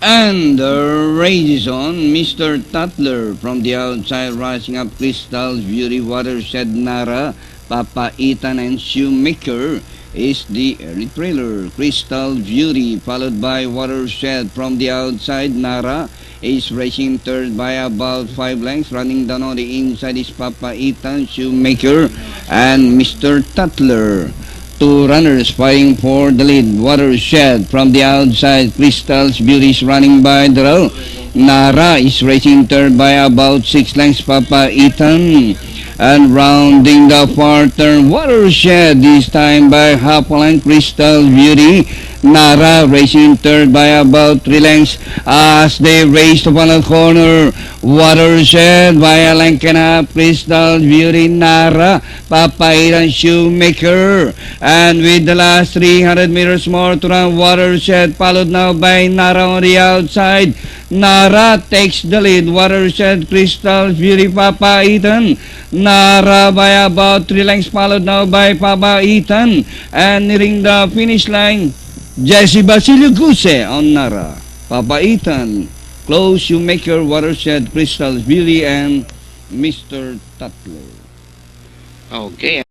And the race is on. Mr. Tatler from the outside, rising up Crystal Beauty, Watershed, Nara, Papa Ethan, and Shoemaker is the early trailer. Crystal Beauty, followed by Watershed from the outside. Nara is racing third by about 5 lengths. Running down on the inside is Papa Ethan, Shoemaker, and Mr. Tatler. Two runners fighting for the lead. Watershed from the outside. Crystal Beauty is running by the row. Nara is racing third by about 6 lengths. Papa Ethan. And rounding the far turn, Watershed this time by half a length. Crystal Beauty. Nara racing third by about 3 lengths as they race to final corner. Watershed by a length and a half. Crystal Beauty, Nara, Papa Ethan, Shoemaker. And with the last 300 meters more to run, Watershed followed now by Nara on the outside. Nara takes the lead. Watershed, Crystal Beauty, Papa Ethan. Nara by about 3 lengths, followed now by Papa Ethan. And nearing the finish line, Jesse Basilio Guse on Nara. Papa Ethan, Close, Shoemaker, Watershed, Crystal Beauty, and Mr. Tatler. Okay.